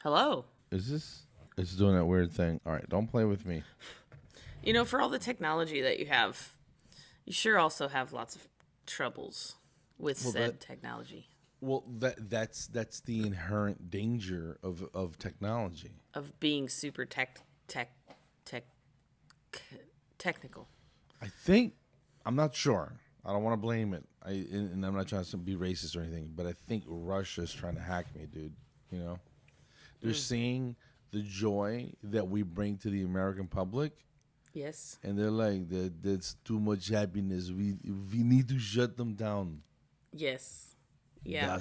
Hello. Is this? It's doing that weird thing. All right, don't play with me. You know, for all the technology that you have, you sure also have lots of troubles with said technology. Well, that's the inherent danger of technology. Of being super technical. I think, I'm not sure. I don't want to blame it. And I'm not trying to be racist or anything, but I think Russia's trying to hack me, dude. You know, they're seeing the joy that we bring to the American public. Yes. And they're like, that's too much happiness. We need to shut them down. Yes. Yeah.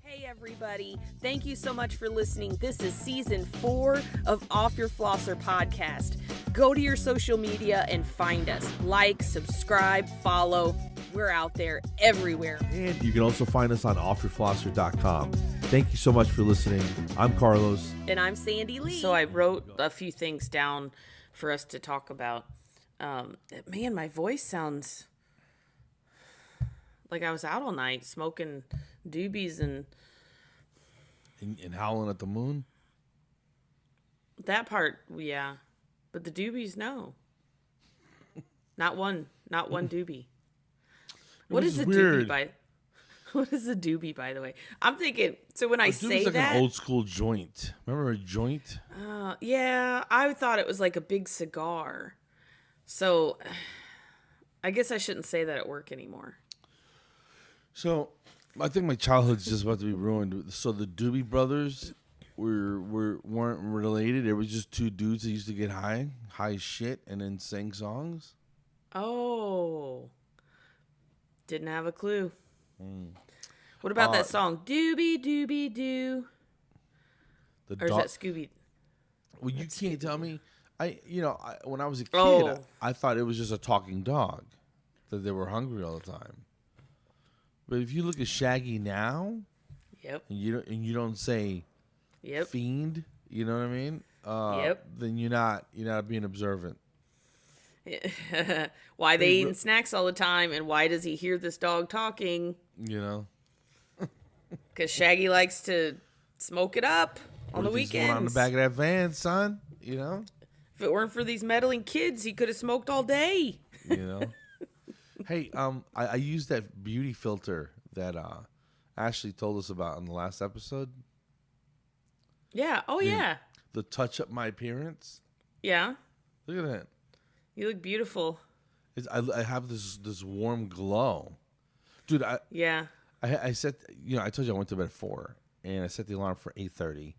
Hey everybody, thank you so much for listening. This is season 4 of Off Your Flosser podcast. Go to your social media and find us. Like, subscribe, follow. We're out there everywhere. And you can also find us on offyourflosser.com. Thank you so much for listening. I'm Carlos. And I'm Sandy Lee. So I wrote a few things down for us to talk about. Man, my voice sounds like I was out all night smoking Doobies and howling at the moon. That part, yeah. But the Doobies, no. Not one Doobie. What is a Doobie What is a Doobie, by the way? I'm thinking, so when I say like that, an old school joint. Remember a joint? Yeah, I thought it was like a big cigar. So I guess I shouldn't say that at work anymore. So I think my childhood's just about to be ruined. So the Doobie Brothers weren't related. It was just two dudes that used to get high as shit, and then sing songs. Oh, didn't have a clue. What about that song, Doobie Doobie Doo? Or is that Scooby? Well, you can't tell me. When I was a kid, I thought it was just a talking dog, that they were hungry all the time. But if you look at Shaggy now, yep, and you don't say, yep, fiend, you know what I mean? Yep. Then you're not being observant. Why they eating snacks all the time, and why does he hear this dog talking? You know, because Shaggy likes to smoke it up on the weekends. On the back of that van, son. You know, if it weren't for these meddling kids, he could have smoked all day. You know. Hey, I used that beauty filter that Ashley told us about in the last episode. Yeah. Oh, yeah. The touch up my appearance. Yeah. Look at that. You look beautiful. I have this warm glow, dude. I set, I told you I went to bed at 4, and I set the alarm for 8:30.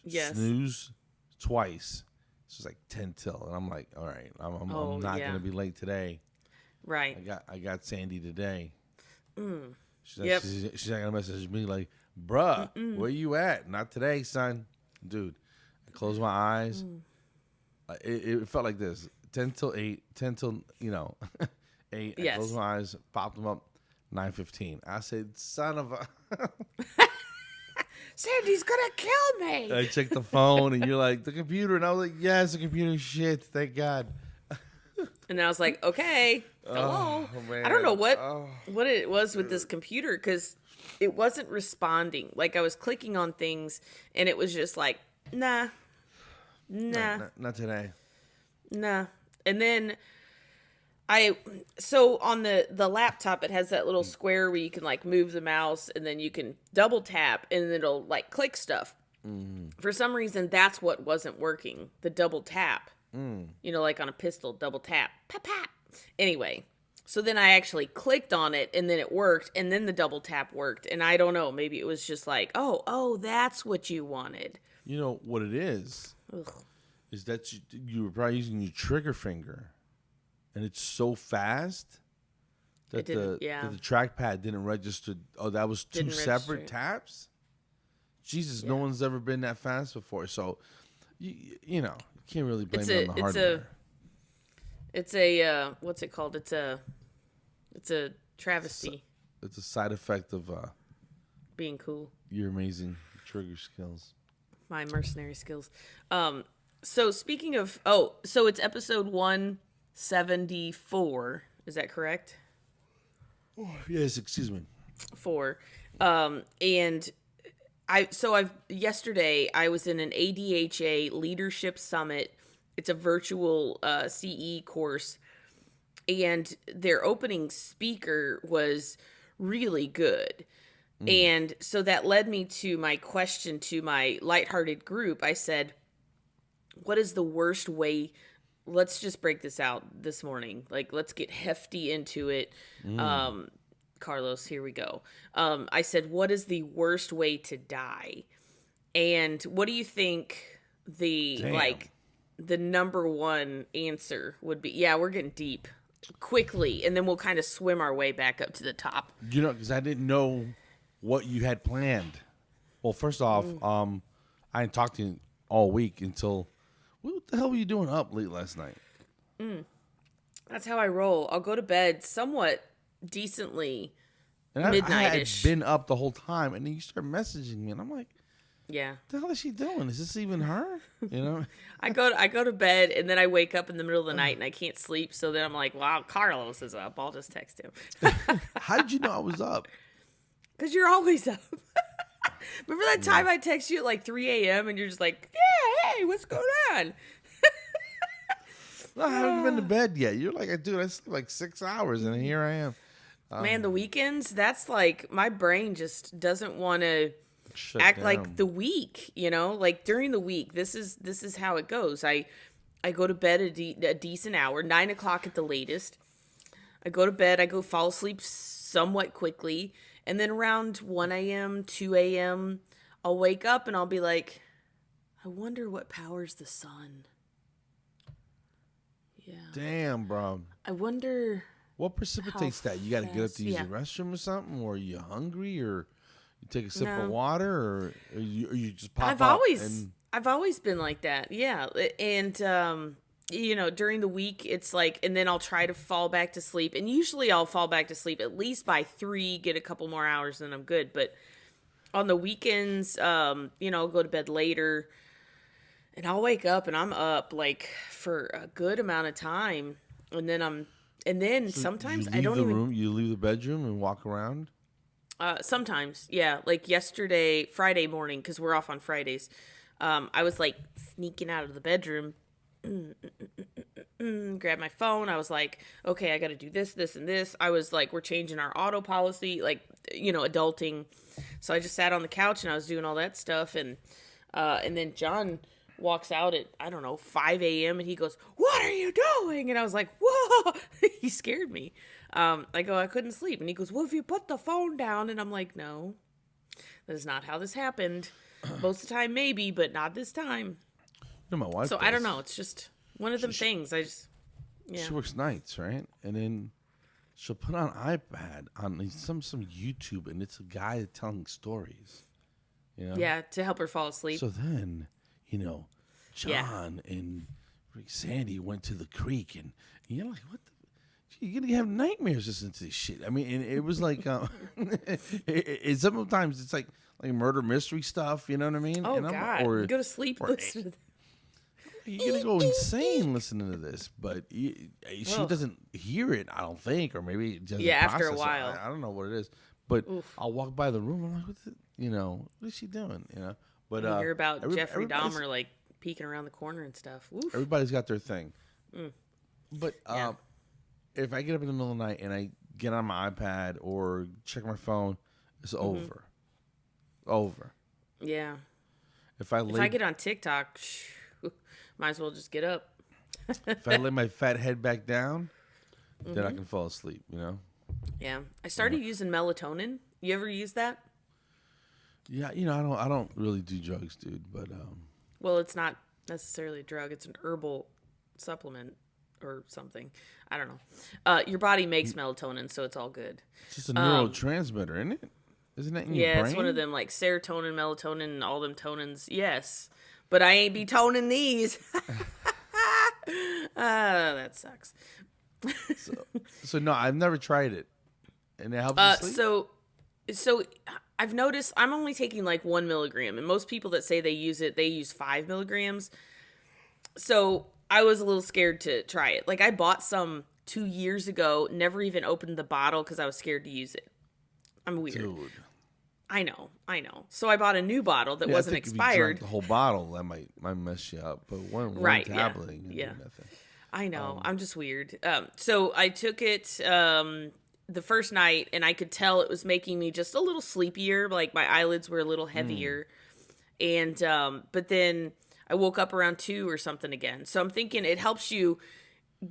Yes. Snooze twice. So it's like 10 till, and I'm like, all right, I'm not gonna be late today. Right. I got Sandy today. She's not gonna message me like, bruh, where you at? Not today, son. Dude, I closed my eyes. It felt like this. 10 till 8, 10 till, 8. Yes. I closed my eyes, popped them up, 9:15. I said, son of a... Sandy's gonna kill me. I checked the phone, and you're like, the computer. And I was like, yes, the computer. Shit, thank God. And then I was like, okay, hello. Oh, man. I don't know what it was with this computer, because it wasn't responding. Like, I was clicking on things, and it was just like, nah. Not today. Nah. And then so on the laptop, it has that little square where you can like move the mouse, and then you can double tap, and it'll like click stuff. For some reason, that's what wasn't working. The double tap, like on a pistol, double tap, pap, pap. Anyway, so then I actually clicked on it, and then it worked, and then the double tap worked. And I don't know, maybe it was just like, oh, that's what you wanted. You know what it is? Ugh. Is that you were probably using your trigger finger, and it's so fast that the trackpad didn't register. Oh, that was two separate taps? Jesus, no one's ever been that fast before. So, you can't really blame it on the hardware. It's a what's it called? It's a travesty. It's a side effect of being cool. Your amazing trigger skills. My mercenary skills. So speaking of, so it's episode 174. Is that correct? Oh, yes, excuse me. 4. And Yesterday I was in an ADHA leadership summit. It's a virtual CE course, and their opening speaker was really good. And so that led me to my question to my lighthearted group. I said, what is the worst way? Let's just break this out this morning. Like, let's get hefty into it. Carlos, here we go. I said, what is the worst way to die? And what do you think the number one answer would be? Yeah, we're getting deep quickly, and then we'll kind of swim our way back up to the top. You know, because I didn't know what you had planned. Well, first off, I didn't talk to you all week until, what the hell were you doing up late last night? That's how I roll. I'll go to bed somewhat decently midnight-ish. I had been up the whole time, and then you start messaging me, and I'm like, yeah, what the hell is she doing? Is this even her? You know? I go to bed, and then I wake up in the middle of the night, and I can't sleep, so then I'm like, wow, Carlos is up. I'll just text him. How did you know I was up? Because you're always up. Remember that time I text you at like 3 a.m. and you're just like, yeah, hey, what's going on? No, I haven't been to bed yet. You're like, dude, I sleep like 6 hours, and here I am. Man, the weekends, that's like, my brain just doesn't want to act down like the week, you know? Like during the week, this is how it goes. I go to bed a decent hour, 9 o'clock at the latest. I go to bed, I go fall asleep somewhat quickly. And then around 1 a.m., 2 a.m., I'll wake up and I'll be like, I wonder what powers the sun. Yeah. Damn, bro. I wonder what precipitates that. You got to get up to use the restroom or something, or are you hungry, or you take a sip of water, or you just pop up. I've always been like that. Yeah. And you know, during the week, it's like, and then I'll try to fall back to sleep. And usually I'll fall back to sleep at least by 3, get a couple more hours, and I'm good. But on the weekends, you know, I'll go to bed later, and I'll wake up, and I'm up like for a good amount of time. And then so sometimes I don't even. You leave the bedroom and walk around? Sometimes, yeah. Like yesterday, Friday morning, because we're off on Fridays, I was like sneaking out of the bedroom. Grab my phone. I was like, okay, I got to do this, and this. I was like, we're changing our auto policy, like, you know, adulting. So I just sat on the couch and I was doing all that stuff. And then John walks out at, I don't know, 5 a.m. and he goes, what are you doing? And I was like, whoa, he scared me. I go, I couldn't sleep. And he goes, well, if you put the phone down. And I'm like, no, that is not how this happened. Most of the time, maybe, but not this time. You know, my wife. So I don't know. It's just one of them things. She works nights, right? And then she'll put on iPad on some YouTube, and it's a guy telling stories. You know? Yeah, to help her fall asleep. So then, you know, John and Sandy went to the creek, and you're like, what the? You're gonna have nightmares listening to this shit. I mean, and it was like, sometimes it's like murder mystery stuff. You know what I mean? Oh, God! You go to sleep listening to that. You're going to go insane listening to this, but she doesn't hear it, I don't think, or maybe it doesn't after a while. I don't know what it is, but I'll walk by the room, I'm like, what is she doing, you know? But you hear about Jeffrey Dahmer, like, peeking around the corner and stuff. Oof. Everybody's got their thing. But if I get up in the middle of the night and I get on my iPad or check my phone, it's over. Over. Yeah. If I get on TikTok... might as well just get up. If I lay my fat head back down, then I can fall asleep, you know? Yeah. I started using melatonin. You ever use that? Yeah, you know, I don't really do drugs, dude, but well, it's not necessarily a drug. It's an herbal supplement or something. I don't know. Your body makes melatonin, so it's all good. It's just a neurotransmitter, isn't it? Isn't that in your brain? Yeah, it's one of them, like serotonin, melatonin, and all them tonins. Yes. But I ain't be toning these. That sucks. So no, I've never tried it. And it helps you sleep? So I've noticed I'm only taking like 1 milligram. And most people that say they use it, they use 5 milligrams. So I was a little scared to try it. Like I bought some 2 years ago, never even opened the bottle because I was scared to use it. I'm weird. Dude. I know. So I bought a new bottle that wasn't expired. If you drank the whole bottle, that might mess you up. But one tablet, you can do nothing. I know. I'm just weird. So I took it the first night, and I could tell it was making me just a little sleepier. Like my eyelids were a little heavier. And but then I woke up around 2 or something again. So I'm thinking it helps you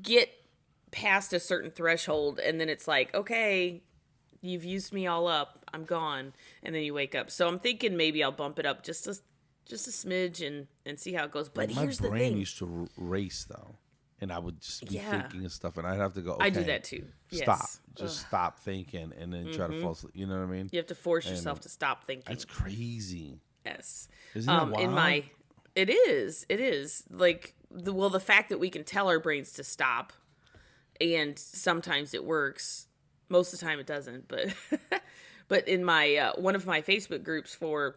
get past a certain threshold, and then it's like, okay, you've used me all up. I'm gone. And then you wake up. So I'm thinking maybe I'll bump it up just a smidge and see how it goes. But here's the thing. My brain used to race, though. And I would just be thinking of stuff. And I'd have to go, okay. I do that, too. Stop. Yes. Just stop thinking and then try to fall asleep. You know what I mean? You have to force yourself to stop thinking. That's crazy. Yes. Isn't that wild? It is. Like, the fact that we can tell our brains to stop, and sometimes it works. Most of the time it doesn't, but in my one of my Facebook groups for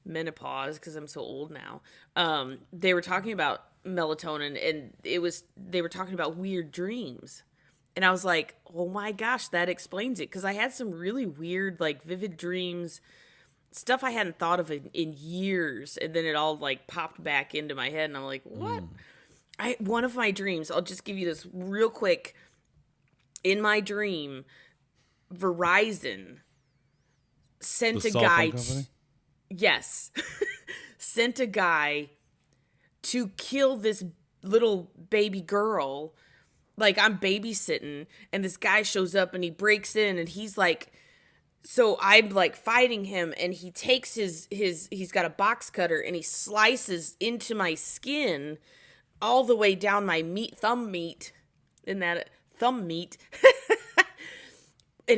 menopause, because I'm so old now, they were talking about melatonin, and they were talking about weird dreams, and I was like, oh my gosh, that explains it, because I had some really weird, like, vivid dreams, stuff I hadn't thought of in years, and then it all like popped back into my head, and I'm like, what? One of my dreams, I'll just give you this real quick. In my dream, Verizon sent a guy. Yes, sent a guy to kill this little baby girl. Like, I'm babysitting, and this guy shows up, and he breaks in, and he's like, so I'm like fighting him, and he takes he's got a box cutter, and he slices into my skin all the way down my thumb meat, and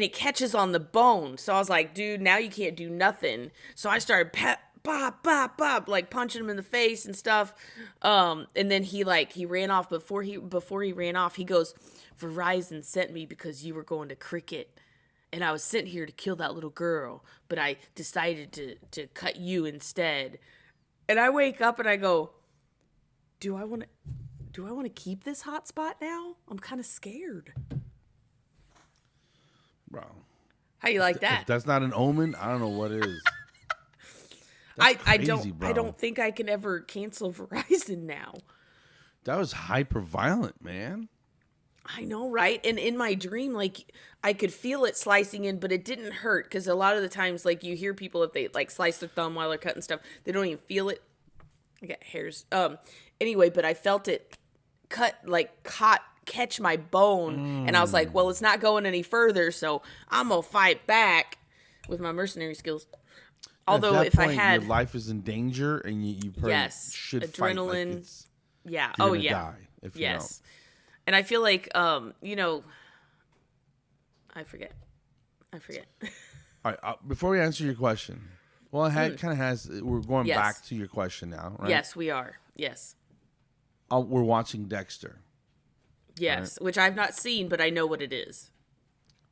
it catches on the bone. So I was like, dude, now you can't do nothing. So I started like punching him in the face and stuff. And then he ran off. Before he ran off, he goes, Verizon sent me because you were going to cricket, and I was sent here to kill that little girl, but I decided to cut you instead. And I wake up and I go, do I want to keep this hotspot now? I'm kind of scared. Bro. How you like that? If that's not an omen, I don't know what is. I don't think I can ever cancel Verizon now. That was hyper violent, man. I know, right? And in my dream, like, I could feel it slicing in, but it didn't hurt, because a lot of the times, like, you hear people, if they like slice their thumb while they're cutting stuff, they don't even feel it. I got hairs. Anyway, but I felt it catch my bone, and I was like, well, it's not going any further, so I'm gonna fight back with my mercenary skills. Although at that if point, I had, your life is in danger, and you probably should adrenaline, fight like you're gonna die if you don't. And I feel like I forget. All right, before we answer your question, well, it kind of has. We're going back to your question now, right? Yes, we are. Yes. We're watching Dexter. Yes, right? Which I've not seen, but I know what it is.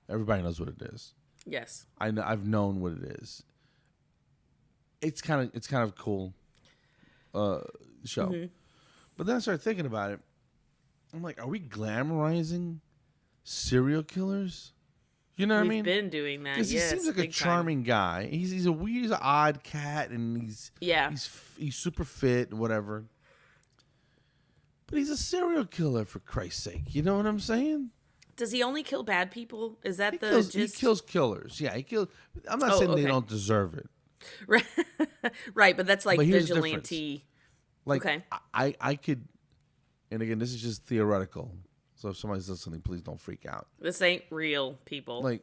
Everybody knows what it is. Yes. I've known what it is. It's kind of cool show. Mm-hmm. But then I started thinking about it. I'm like, are we glamorizing serial killers? You know what I mean? We've been doing that. Because he seems like a charming guy. He's a weird, he's an odd cat, and he's super fit and whatever. But he's a serial killer, for Christ's sake. You know what I'm saying? Does he only kill bad people? Is that gist? He kills killers. Yeah, he kills. I'm not saying they don't deserve it. Right, but that's like vigilante. Like, okay. I could, and again, this is just theoretical. So if somebody's listening, please don't freak out. This ain't real, people. Like,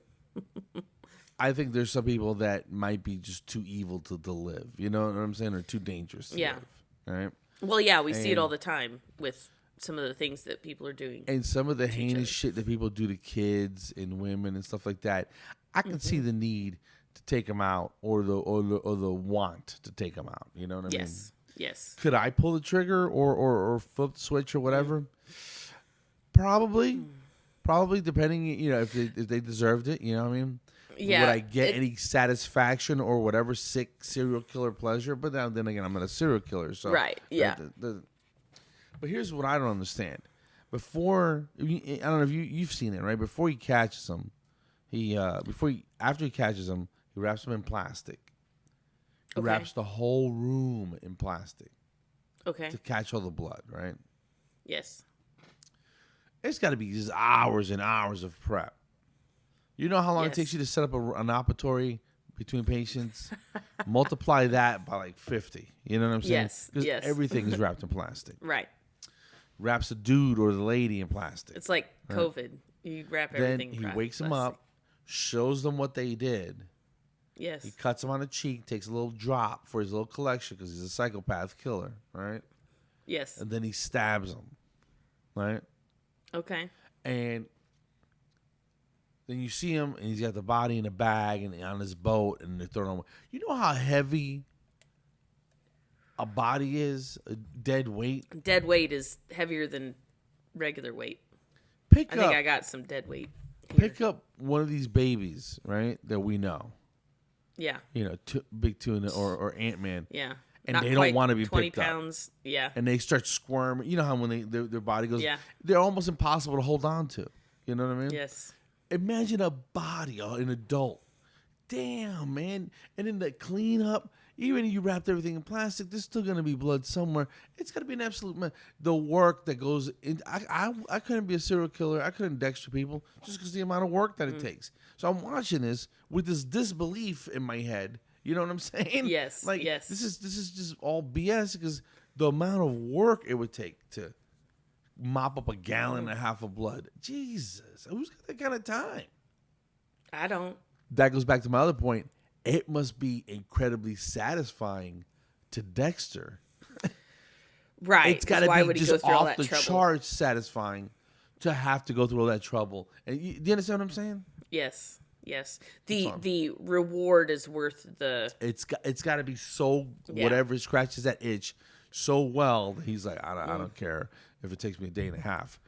I think there's some people that might be just too evil to live. You know what I'm saying? Or too dangerous to live. All right? Well, yeah, we see it all the time with some of the things that people are doing. And some of the heinous shit that people do to kids and women and stuff like that. I can see the need to take them out or the want to take them out. You know what I mean? Yes. Could I pull the trigger or flip the switch or whatever? Probably, depending, if they deserved it, you know what I mean? Yeah. Would I get any satisfaction or whatever sick serial killer pleasure? But then again, I'm not a serial killer, so right, yeah. But here's what I don't understand. I don't know if you've seen it, right? Before he catches him, after he catches him, he wraps him in plastic, wraps the whole room in plastic. Okay. To catch all the blood, right? Yes. It's got to be just hours and hours of prep. You know how long it takes you to set up an operatory between patients? Multiply that by like 50. You know what I'm saying? Yes. Because everything is wrapped in plastic. Right. Wraps the dude or the lady in plastic. It's like COVID. You wrap everything in plastic. Then he wakes them up, shows them what they did. Yes. He cuts him on the cheek, takes a little drop for his little collection because he's a psychopath killer, right? Yes. And then he stabs him, right? Okay. And then you see him, and he's got the body in a bag and on his boat, and they're throwing him. You know how heavy a body is, a dead weight? Dead weight is heavier than regular weight. I think I got some dead weight here. Pick up one of these babies, right, that we know. Yeah. You know, Big Tuna or Ant-Man. Yeah. And they don't want to be 20 picked up. 20 pounds. Yeah. And they start squirming. You know how when their body goes, they're almost impossible to hold on to. You know what I mean? Yes. Imagine a body, an adult. Damn, man. And then the cleanup, even if you wrapped everything in plastic, there's still going to be blood somewhere. It's got to be an absolute mess. The work that goes in. I couldn't be a serial killer. I couldn't Dexter people just because the amount of work that it takes. So I'm watching this with this disbelief in my head. You know what I'm saying? Yes. Like, yes. This is just all BS because the amount of work it would take to mop up a gallon and a half of blood. Jesus. Who's got that kind of time? I don't. That goes back to my other point. It must be incredibly satisfying to Dexter. Right. It's got to be just off the charts satisfying to have to go through all that trouble. And do you understand what I'm saying? Yes. Yes. The reward is worth the. It's got to be so whatever scratches that itch so well that he's like, I don't care if it takes me a day and a half.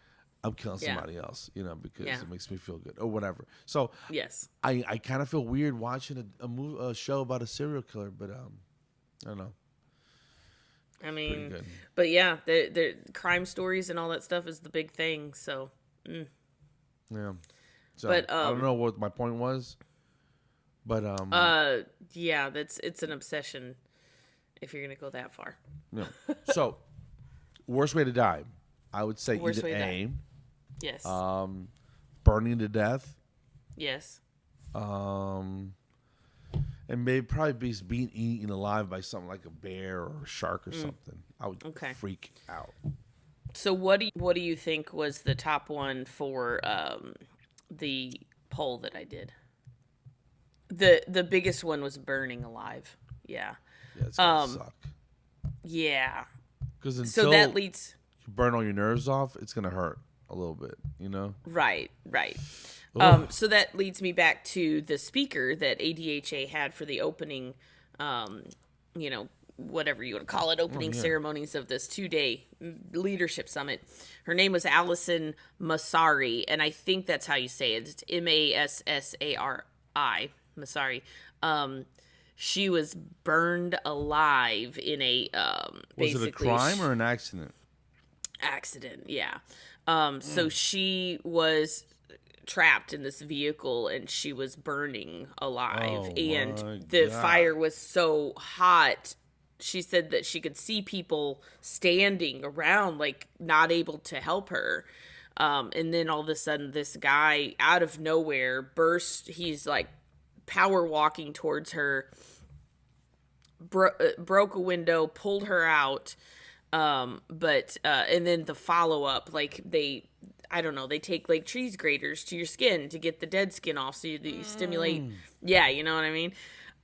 I'm killing somebody else, you know, because it makes me feel good or whatever. So yes, I kind of feel weird watching a show about a serial killer, but I don't know. I mean, but yeah, the crime stories and all that stuff is the big thing. So yeah. So but I don't know what my point was, but yeah, it's an obsession if you're gonna go that far. Yeah. So worst way to die, I would say worst either A. Yes. Burning to death. Yes. And maybe probably being eaten alive by something like a bear or a shark or something. I would freak out. So what do you think was the top one for the poll that I did? The biggest one was burning alive. Yeah. Yeah, it's gonna suck. Yeah. Because so that leads. You burn all your nerves off, it's gonna hurt a little bit, you know? Right. So that leads me back to the speaker that ADHA had for the opening, whatever you want to call it, opening ceremonies of this 2-day leadership summit. Her name was Allison Massari, and I think that's how you say it. It's Massari. Massari. She was burned alive in a was it a crime or an accident? Accident, yeah. So she was trapped in this vehicle and she was burning alive, and the fire was so hot. She said that she could see people standing around, like not able to help her. And then all of a sudden, this guy out of nowhere burst. He's like power walking towards her, broke a window, pulled her out. And then the follow up, like they take like cheese graters to your skin to get the dead skin off, so you stimulate. Yeah, you know what I mean?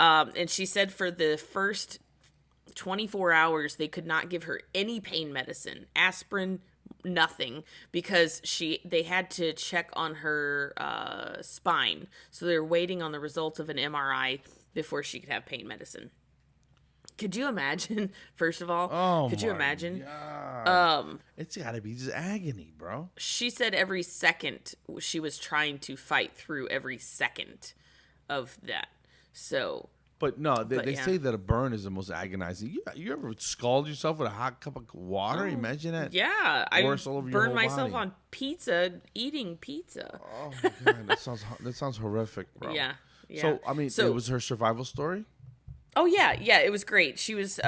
And she said for the first 24 hours, they could not give her any pain medicine, aspirin, nothing, because they had to check on her spine. So they're waiting on the results of an MRI before she could have pain medicine. Could you imagine? First of all, could you imagine? God. It's got to be just agony, bro. She said every second she was trying to fight through every second of that. So, but no, they say that a burn is the most agonizing. You ever scald yourself with a hot cup of water? Imagine that. Yeah, I burned myself on pizza eating pizza. Oh my God, that sounds horrific, bro. Yeah. So I mean, it was her survival story. Oh yeah, it was great. She was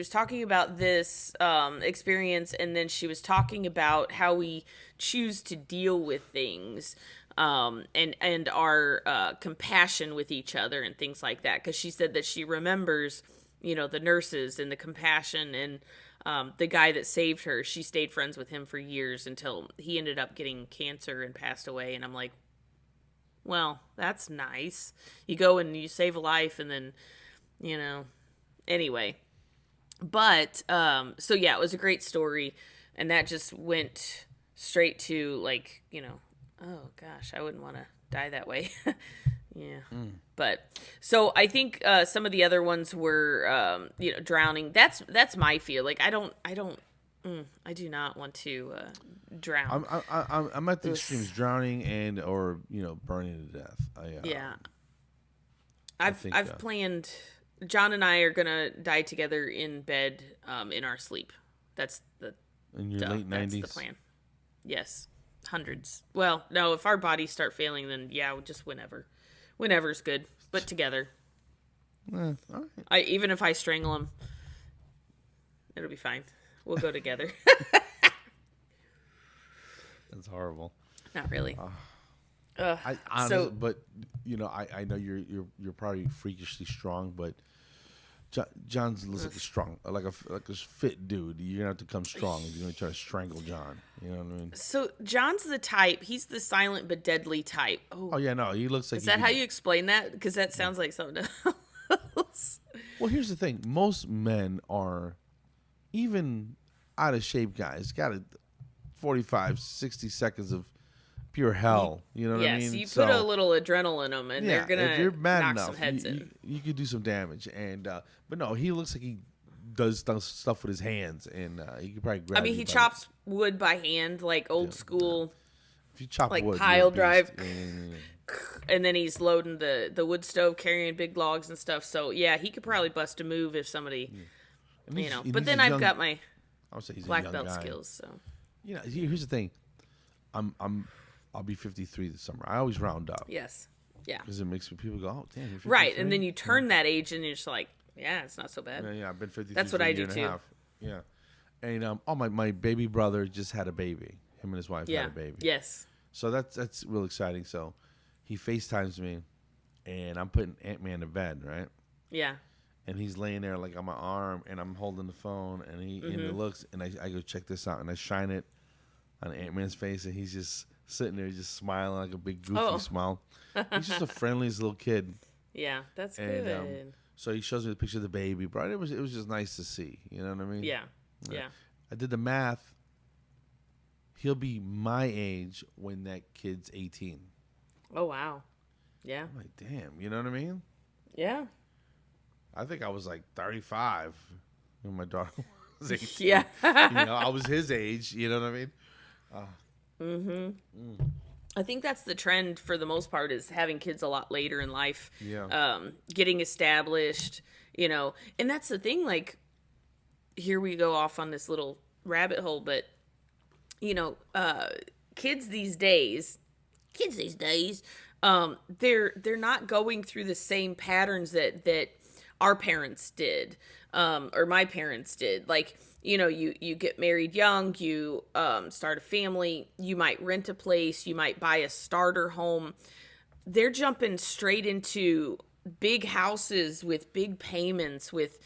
talking about this experience, and then she was talking about how we choose to deal with things, and our compassion with each other and things like that. Because she said that she remembers, the nurses and the compassion, and the guy that saved her. She stayed friends with him for years until he ended up getting cancer and passed away. And I'm like, well, that's nice. You go and you save a life, and then. Anyway, but, so yeah, it was a great story, and that just went straight to, like, oh gosh, I wouldn't want to die that way. Yeah. But, so I think, some of the other ones were, drowning. That's my fear. Like, I do not want to, drown. I'm at the extremes, drowning and, or, burning to death. Yeah. I've planned... John and I are gonna die together in bed, in our sleep. That's the in your late 90s. That's the plan. Yes, hundreds. Well, no, if our bodies start failing, then yeah, just whenever's good. But together. All right. Even if I strangle him, it'll be fine. We'll go together. That's horrible. Not really. I honestly, but I know you're probably freakishly strong, but John looks like a strong, like a fit dude. You're gonna have to come strong if you're gonna try to strangle John. You know what I mean? So John's the type. He's the silent but deadly type. Oh yeah, no, he looks like. Is that how you explain that? Because that sounds like something else. Well, here's the thing: most men are, even out of shape guys, got 45, 60 seconds of pure hell. You know what I mean? Yes, you put a little adrenaline in them, and they're gonna if you're mad knock enough, some heads in. You could do some damage. And but no, he looks like he does stuff with his hands, and he could probably grab. I mean, he chops wood by hand, like old school. If you chop like wood, pile drive, yeah. And then he's loading the wood stove, carrying big logs and stuff. So yeah, he could probably bust a move if somebody, But then I've got my black belt skills. So here's the thing, I'll be 53 this summer. I always round up. Yes. Yeah. Because it makes people go, oh, damn, you're 53. Right, and then you turn that age, and you're just like, yeah, it's not so bad. Yeah, I've been 53. That's what I do too. Yeah, and my baby brother just had a baby. Him and his wife had a baby. Yes. So that's real exciting. So he FaceTimes me, and I'm putting Ant-Man to bed, right? Yeah. And he's laying there like on my arm, and I'm holding the phone, and he looks, and I go, check this out, and I shine it on Ant-Man's face, and he's just sitting there just smiling like a big goofy smile. He's just the friendliest little kid. Yeah, that's good. So he shows me the picture of the baby, bro. It was just nice to see. You know what I mean? Yeah. I did the math. He'll be my age when that kid's 18. Oh wow. Yeah. I'm like, damn. You know what I mean? Yeah. I think I was like 35 when my daughter was 18. Yeah. I was his age. You know what I mean? I think that's the trend for the most part, is having kids a lot later in life. Yeah. Getting established, and that's the thing, like, here we go off on this little rabbit hole, but, kids these days, they're not going through the same patterns that our parents did, or my parents did. Like, you get married young, you start a family, you might rent a place, you might buy a starter home. They're jumping straight into big houses with big payments, with,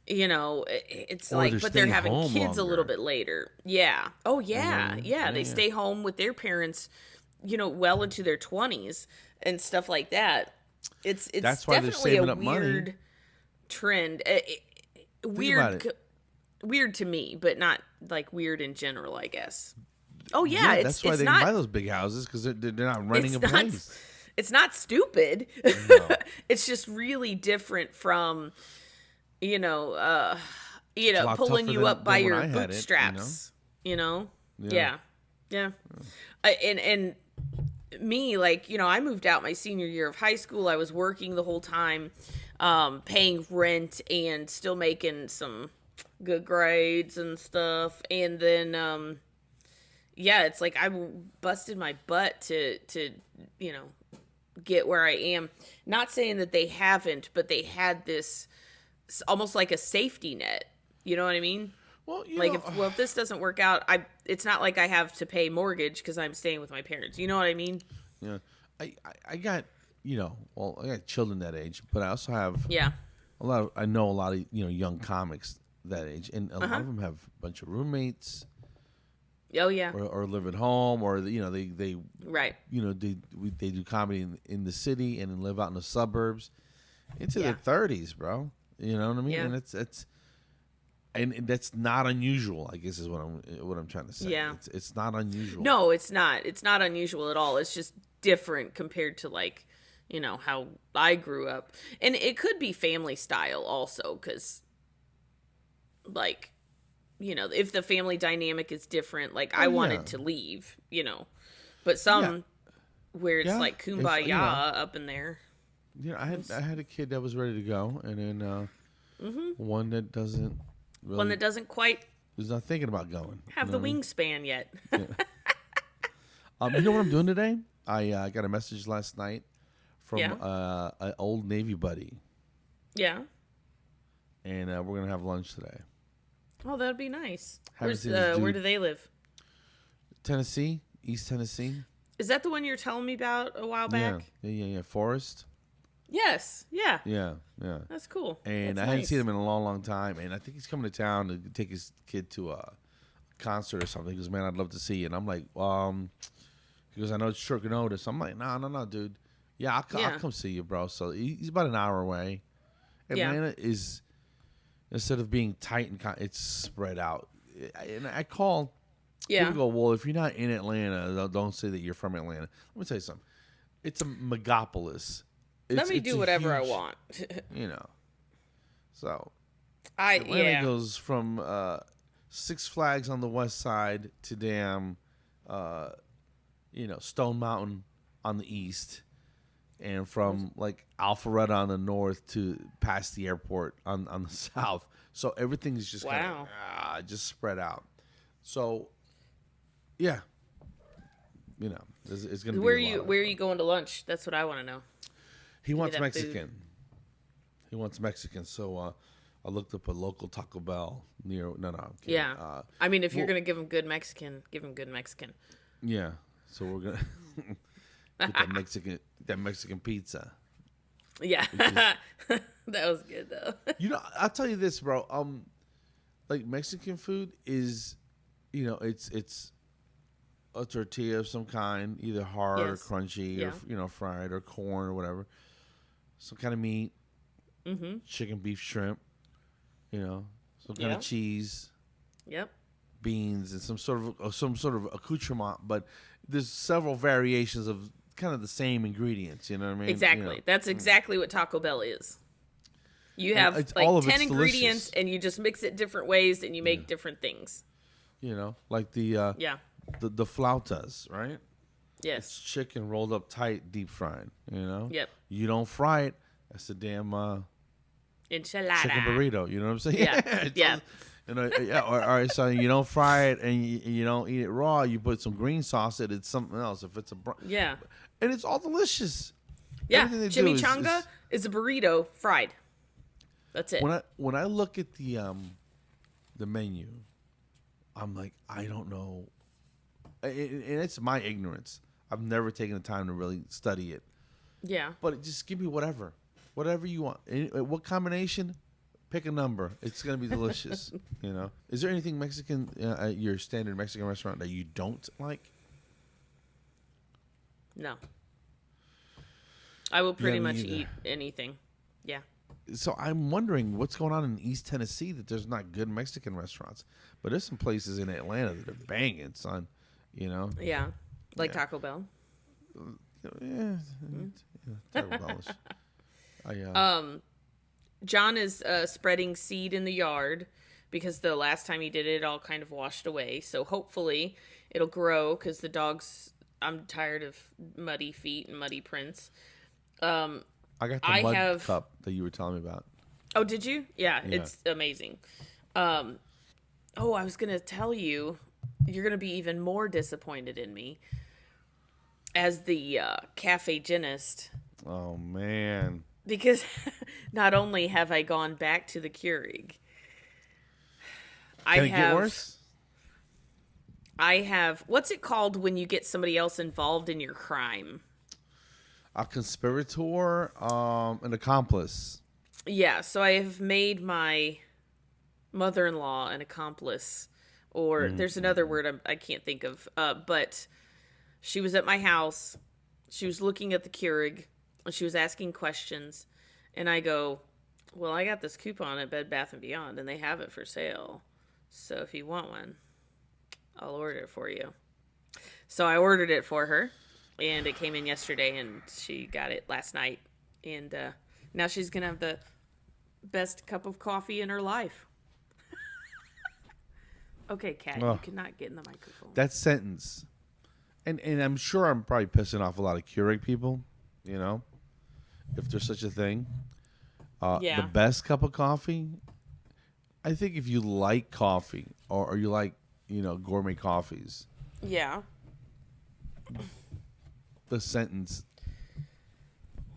it's or like, but they're having kids longer. a little bit later. Yeah. Oh, yeah. Yeah. They stay home with their parents, well into their 20s and stuff like that. It's that's why definitely they're saving a up weird money. Trend. Weird to me, but not like weird in general, I guess. Oh yeah, that's why they can buy those big houses, because they're not renting a place. It's not stupid. No. It's just really different from, pulling you up by your bootstraps. Yeah. And me, like, I moved out my senior year of high school. I was working the whole time, paying rent and still making some good grades and stuff. And then, it's like I busted my butt to get where I am. Not saying that they haven't, but they had this almost like a safety net. You know what I mean? Well, like if this doesn't work out, it's not like I have to pay mortgage because I'm staying with my parents. You know what I mean? Yeah, I got I got children that age, but I also have I know a lot of young comics that age, and a lot of them have a bunch of roommates. Oh yeah, or live at home, or they right. They do comedy in the city and then live out in the suburbs into their 30s, bro. You know what I mean? Yeah. And that's not unusual, I guess is what I'm trying to say. Yeah. It's not unusual. No, it's not. It's not unusual at all. It's just different compared to like, how I grew up. And it could be family style also, because like, if the family dynamic is different, like I wanted to leave, but some where it's like kumbaya up in there. Yeah, I had a kid that was ready to go, and then one that doesn't really, one that doesn't quite who's not thinking about going. Have the wingspan yet. You know what I'm doing today? I got a message last night from an old Navy buddy. Yeah. And we're gonna have lunch today. Oh, that'd be nice. Where do they live? Tennessee, East Tennessee. Is that the one you were telling me about a while back? Yeah. Forrest. Yes. Yeah. Yeah. That's cool. And I hadn't seen him in a long, long time. And I think he's coming to town to take his kid to a concert or something. He goes, man, I'd love to see you. And I'm like, he goes, I know it's short notice. I'm like, no, dude. Yeah, I'll come see you, bro. So he's about an hour away. Atlanta is, instead of being tight and it's spread out. And I call. Yeah. People go, well, if you're not in Atlanta, don't say that you're from Atlanta. Let me tell you something. It's a megapolis. Let me do whatever I want. So, Atlanta goes from Six Flags on the west side to damn, Stone Mountain on the east, and from like Alpharetta on the north to past the airport on the south. So everything is just kind of just spread out. So, yeah, it's gonna be. Where are you going to lunch? That's what I want to know. He wants Mexican. He wants Mexican. So I looked up a local Taco Bell near. No, I'm kidding. Yeah. I mean, if you're gonna give him good Mexican, give him good Mexican. Yeah. So we're gonna get that Mexican pizza. Yeah. That was good though. I'll tell you this, bro. Like Mexican food is, it's a tortilla of some kind, either hard or crunchy, or fried or corn or whatever. Some kind of meat, chicken, beef, shrimp, some kind of cheese, beans, and some sort of accoutrement. But there's several variations of kind of the same ingredients. You know what I mean? Exactly. That's exactly what Taco Bell is. You have like 10 ingredients, and you just mix it different ways, and you make different things. Like the the flautas, right? Yes. It's chicken rolled up tight, deep fried. Yep. You don't fry it. That's the damn enchilada chicken burrito. You know what I'm saying? Yeah. All right. So you don't fry it and you don't eat it raw. You put some green sauce in it. It's something else. If it's and it's all delicious. Yeah. Chimichanga is a burrito fried. That's it. When I look at the menu, I'm like, I don't know. And it's my ignorance. I've never taken the time to really study it. Yeah. But just give me whatever you want. What combination? Pick a number. It's gonna be delicious. Is there anything Mexican at your standard Mexican restaurant that you don't like? No. I will pretty much eat anything. Yeah. So I'm wondering what's going on in East Tennessee that there's not good Mexican restaurants, but there's some places in Atlanta that are banging, son. Yeah, like Taco Bell. Yeah, Taco Bellish. John is spreading seed in the yard because the last time he did it all kind of washed away. So hopefully it'll grow because the dogs. I'm tired of muddy feet and muddy prints. I got the mud cup that you were telling me about. Oh, did you? Yeah. It's amazing. I was gonna tell you. You're going to be even more disappointed in me as the cafe hygienist. Oh, man. Because not only have I gone back to the Keurig, Can it get worse? I have, what's it called when you get somebody else involved in your crime? A conspirator, an accomplice. Yeah, so I have made my mother-in-law an accomplice, or there's another word I can't think of, but she was at my house, she was looking at the Keurig, and she was asking questions, and I go, well, I got this coupon at Bed Bath & Beyond, and they have it for sale, so if you want one, I'll order it for you. So I ordered it for her, and it came in yesterday, and she got it last night, and now she's going to have the best cup of coffee in her life. Okay, Kat, you cannot get in the microphone. That sentence. And I'm sure I'm probably pissing off a lot of Keurig people, you know, if there's such a thing. The best cup of coffee, I think if you like coffee or you like, you know, gourmet coffees. Yeah. The sentence,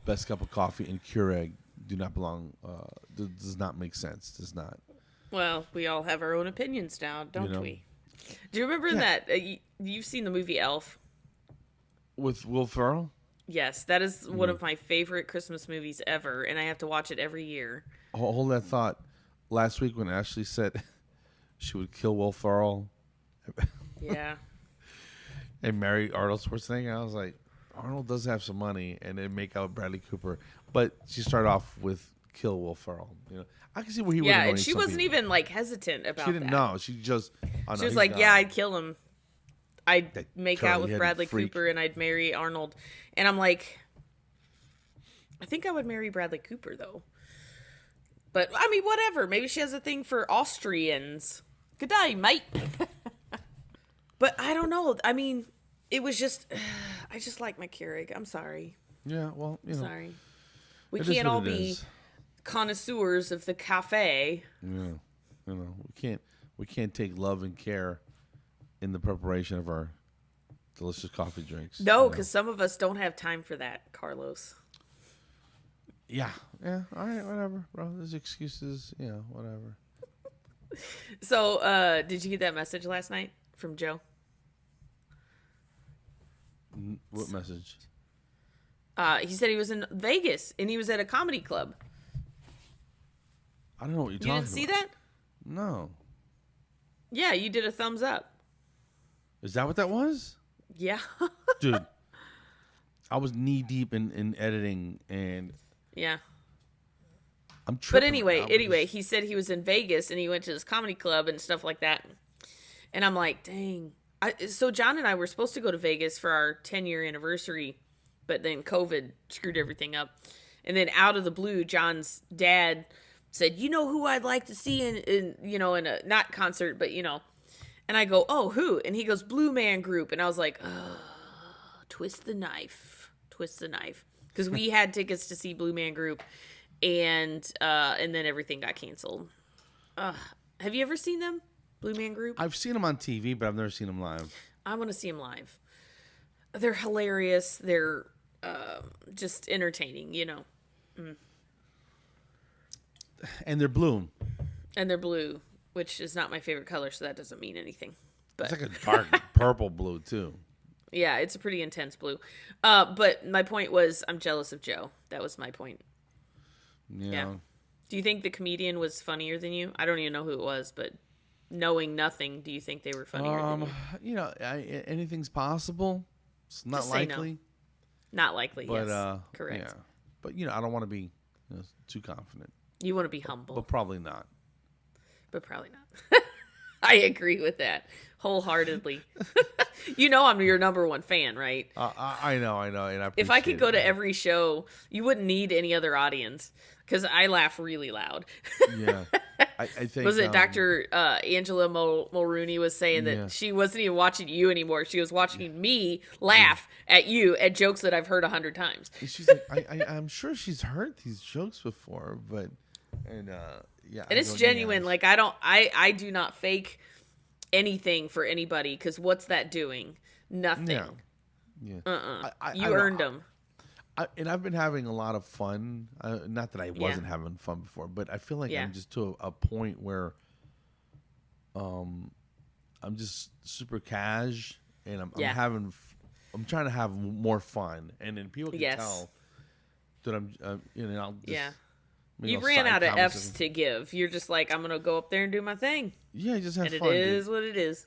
best cup of coffee and Keurig do not belong, does not make sense. Does not. Well, we all have our own opinions now, don't we? Do you remember that? You've seen the movie Elf? With Will Ferrell? Yes, that is one of my favorite Christmas movies ever, and I have to watch it every year. Hold that thought. Last week when Ashley said she would kill Will Ferrell. Yeah. And marry Arnold Schwarzenegger, I was like, Arnold does have some money, and then make out Bradley Cooper. But she started off with kill Will Ferrell. You know, I can see where he would. Yeah, and she wasn't even like hesitant about. She didn't know. She just. She was like, "Yeah, I'd kill him. I'd make out with Bradley Cooper, and I'd marry Arnold." And I'm like, I think I would marry Bradley Cooper though. But I mean, whatever. Maybe she has a thing for Austrians. Good day, mate. But I don't know. I mean, it was just, I just like my Keurig. I'm sorry. Yeah, well, you know. Sorry. We can't all be connoisseurs of the cafe. Yeah, you know, we can't take love and care in the preparation of our delicious coffee drinks. No, because some of us don't have time for that, Carlos. Yeah, all right, whatever, bro. There's excuses, whatever. So, did you get that message last night from Joe? What message? He said he was in Vegas and he was at a comedy club. I don't know what you're talking about. You didn't see that? No. Yeah, you did a thumbs up. Is that what that was? Yeah. Dude, I was knee deep in editing and... Yeah. I'm tripping. But anyway, he said he was in Vegas and he went to this comedy club and stuff like that. And I'm like, dang. So John and I were supposed to go to Vegas for our 10-year anniversary, but then COVID screwed everything up. And then out of the blue, John's dad said, "You know who I'd like to see in a not concert, but And I go, "Oh, who?" And he goes, "Blue Man Group." And I was like, twist the knife, because we had tickets to see Blue Man Group, and then everything got canceled. Have you ever seen them, Blue Man Group? I've seen them on TV, but I've never seen them live. I want to see them live. They're hilarious. They're just entertaining, And they're blue. And they're blue, which is not my favorite color, so that doesn't mean anything. But it's like a dark purple blue, too. Yeah, it's a pretty intense blue. But my point was, I'm jealous of Joe. That was my point. Yeah. Do you think the comedian was funnier than you? I don't even know who it was, but knowing nothing, do you think they were funnier than you? Anything's possible. It's not Just likely. No. Not likely, but, yes. Correct. Yeah. But, I don't want to be too confident. You want to be humble. But probably not. I agree with that wholeheartedly. I'm your number one fan, right? I know. And if I could go to every show, you wouldn't need any other audience because I laugh really loud. Yeah. I think. Was it Dr. Angela Mulrooney was saying that she wasn't even watching you anymore. She was watching me laugh at you at jokes that I've heard 100 times. She's like, I'm sure she's heard these jokes before, but and it's genuine. Like I do not fake anything for anybody because what's that doing? Nothing. Yeah. You earned them. I've been having a lot of fun. Not that I wasn't having fun before, but I feel like I'm just to a point where I'm just super cash, and I'm trying to have more fun, and then people can tell that I'm I'll just, you ran out of F's to give. You're just like, I'm gonna go up there and do my thing. Yeah, just have fun. It is what it is.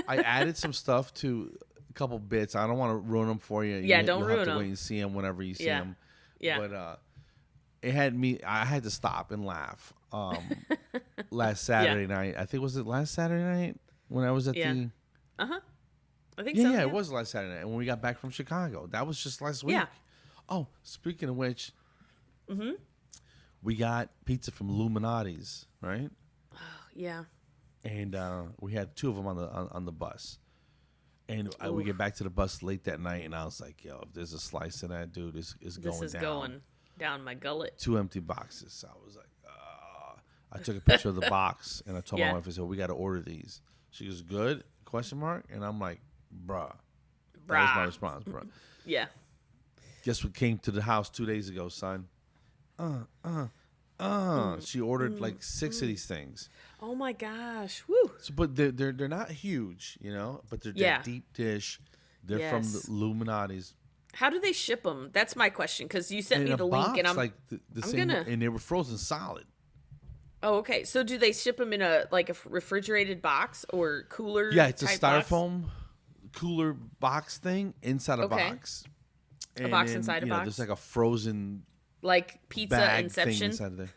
I added some stuff to a couple bits. I don't want to ruin them for you. Yeah, don't ruin them. You'll have to wait and see them whenever you see them. Yeah. But it had me. I had to stop and laugh. Last Saturday night, I think was it last Saturday night when I was at the. I think so. Yeah, it was last Saturday night when we got back from Chicago. That was just last week. Yeah. Oh, speaking of which, we got pizza from Illuminati's, right? Oh, yeah. And we had two of them on the bus. And we get back to the bus late that night, and I was like, "Yo, if there's a slice of that, dude, it's going down." This is going down my gullet. 2 empty boxes. I was like, I took a picture of the box, and I told my wife, I said, "We got to order these." She goes, "Good?" ? And I'm like, "Bruh." That was my response, bruh. Yeah. Guess what came to the house 2 days ago, son? She ordered like 6 of these things. Oh my gosh! Woo! So, but they're not huge, but they're deep dish. They're from the Illuminati's. How do they ship them? That's my question, because you sent me the link, and I'm like the same, and they were frozen solid. Oh, okay. So do they ship them in a refrigerated box or cooler? Yeah, it's a styrofoam cooler box thing inside a box. A box inside a box. There's like a frozen pizza bag Inception. Thing inside of there.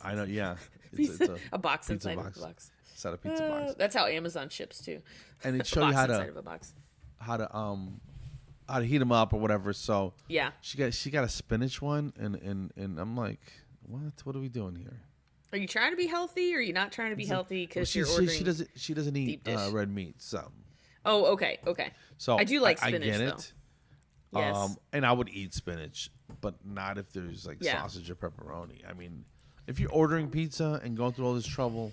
I know. Yeah. It's a box inside of a box. Inside a pizza box. That's how Amazon ships too. And it shows you how to heat them up or whatever. So yeah, she got a spinach one, and I'm like, what are we doing here? Are you trying to be healthy, or are you not trying to be healthy because you're ordering? She doesn't eat red meat. So. Oh, okay. So I do like spinach. I get it. Though. Yes. And I would eat spinach, but not if there's sausage or pepperoni. I mean, if you're ordering pizza and going through all this trouble,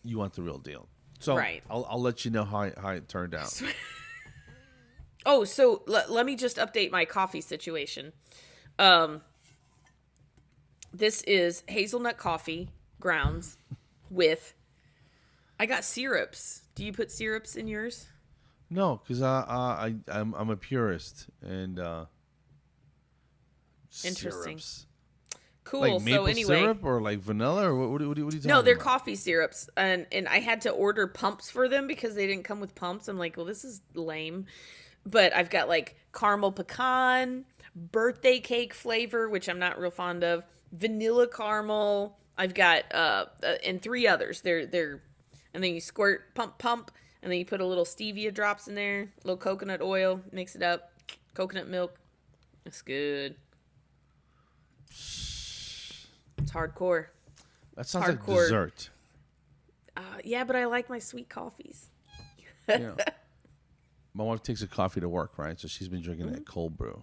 you want the real deal. So I'll let you know how it turned out. Oh, so let me just update my coffee situation. This is hazelnut coffee grounds with. I got syrups. Do you put syrups in yours? No, because I'm a purist and interesting. Syrups. Cool. Like maple so anyway, syrup or like vanilla or what are you talking about? No, they're coffee syrups, and I had to order pumps for them because they didn't come with pumps. I'm like, well, this is lame. But I've got caramel pecan, birthday cake flavor, which I'm not real fond of, vanilla caramel. I've got and 3 others. They're and then you squirt pump, and then you put a little stevia drops in there, a little coconut oil, mix it up, coconut milk. It's good. It's hardcore. That sounds like dessert. Yeah, but I like my sweet coffees. My wife takes a coffee to work, right? So she's been drinking that cold brew.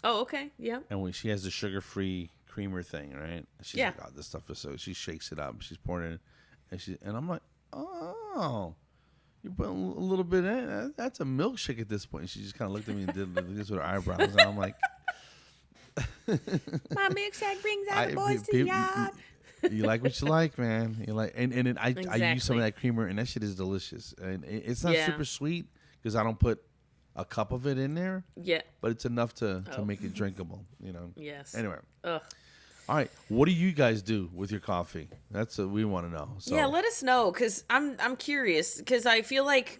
Oh, okay. Yeah. And when she has the sugar-free creamer thing, right? She's like, "Oh, this stuff is so." She shakes it up. She's pouring it in, and I'm like, "Oh, you put a little bit in. That's a milkshake at this point." And she just kind of looked at me and did this with her eyebrows, and I'm like, "My milkshake brings out the boys to the yard." You like what you like, man. You like, and then I use some of that creamer, and that shit is delicious. And it's not super sweet because I don't put a cup of it in there. Yeah. But it's enough to make it drinkable, Yes. Anyway. Ugh. All right. What do you guys do with your coffee? That's what we want to know. So. Yeah, let us know, because I'm curious, because I feel like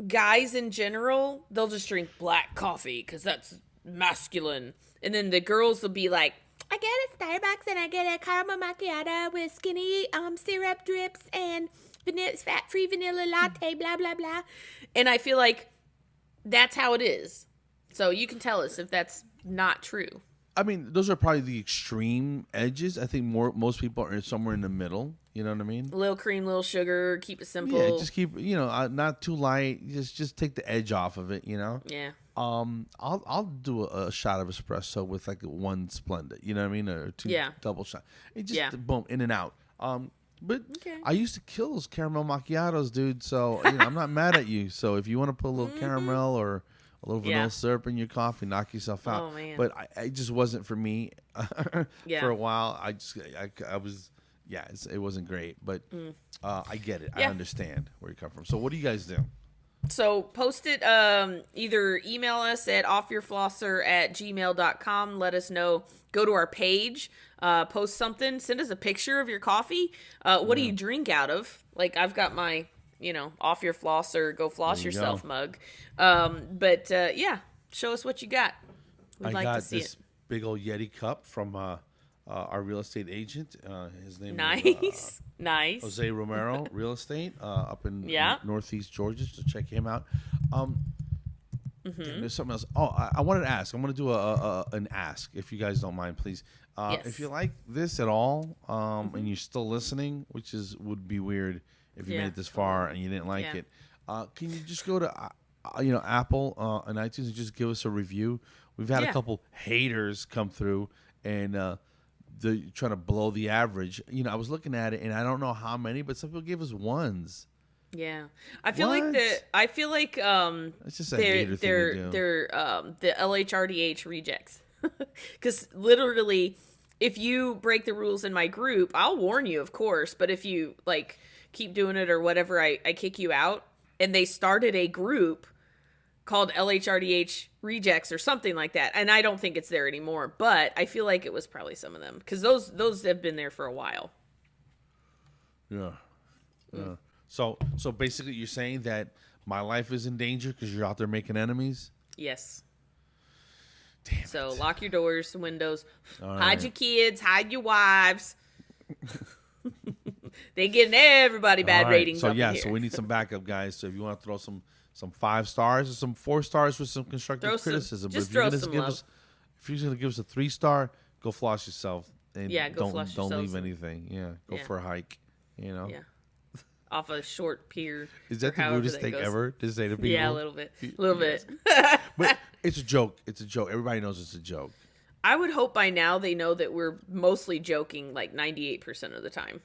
guys in general, they'll just drink black coffee because that's masculine. And then the girls will be like, I get a Starbucks and I get a caramel macchiato with skinny syrup drips and fat-free vanilla latte, blah, blah, blah. And I feel like that's how it is. So you can tell us if that's not true. I mean, those are probably the extreme edges. I think most people are somewhere in the middle. You know what I mean? A little cream, little sugar, keep it simple. Yeah, just keep, not too light. Just take the edge off of it, Yeah. I'll do a shot of espresso with like 1 Splenda, you know what I mean? Or 2 double shot. It just boom, in and out. But I used to kill those caramel macchiatos, dude. So I'm not mad at you. So if you want to put a little caramel or A little vanilla syrup in your coffee, knock yourself out. Oh, man. But it just wasn't for me for a while. I was, it wasn't great. But I get it. I understand where you come from. So what do you guys do? So post it, either email us at offyourflosser@gmail.com. Let us know. Go to our page, post something, send us a picture of your coffee. What do you drink out of? Like I've got my, Off Your Flosser, Go Floss Yourself mug. But show us what you got. We'd like to see it. I got this big old Yeti cup from our real estate agent. His name is nice. Jose Romero Real Estate up in Northeast Georgia. So check him out. There's something else. Oh, I wanted to ask. I'm going to do an ask, if you guys don't mind, please. If you like this at all, and you're still listening, which would be weird if you made it this far and you didn't like it, can you just go to Apple and iTunes and just give us a review? We've had a couple haters come through and they're trying to blow the average. I was looking at it and I don't know how many, but some people gave us ones. Yeah, I feel like it's just they're the LHRDH rejects, because literally, if you break the rules in my group, I'll warn you, of course. But if you keep doing it or whatever, I kick you out. And they started a group called LHRDH rejects or something like that, and I don't think it's there anymore. But I feel like it was probably some of them, because those have been there for a while. Yeah. So basically, you're saying that my life is in danger because you're out there making enemies? Yes. Damn. So lock your doors, windows, hide your kids, hide your wives. They getting everybody bad ratings. So up in here. So we need some backup, guys. So if you want to throw some 5 stars or some 4 stars with some constructive criticism, just throw some love. If you're gonna give us a 3-star, go floss yourself and don't leave anything. Yeah, go for a hike. Yeah. Off a short pier. Is that the rudest thing ever to say to people? Yeah, a little bit. But it's a joke. Everybody knows it's a joke. I would hope by now they know that we're mostly joking like 98% of the time.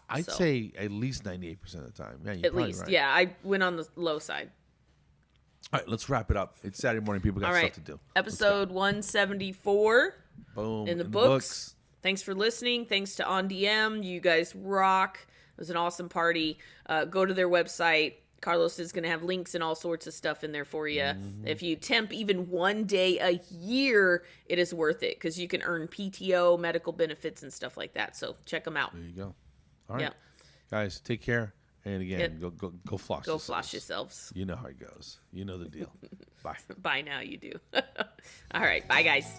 I'd say at least 98% of the time. Yeah, you're at least. Right. Yeah, I went on the low side. All right, let's wrap it up. It's Saturday morning. People got stuff to do. Episode 174. Boom. In the books. Thanks for listening. Thanks to On DM. You guys rock. It was an awesome party. Go to their website. Carlos is going to have links and all sorts of stuff in there for you. Mm-hmm. If you temp even one day a year, it is worth it because you can earn PTO, medical benefits, and stuff like that. So check them out. There you go. All right. Guys, take care. And again, go floss yourselves. Go floss yourselves. You know how it goes. You know the deal. Bye. Bye now, you do. All right. Bye, guys.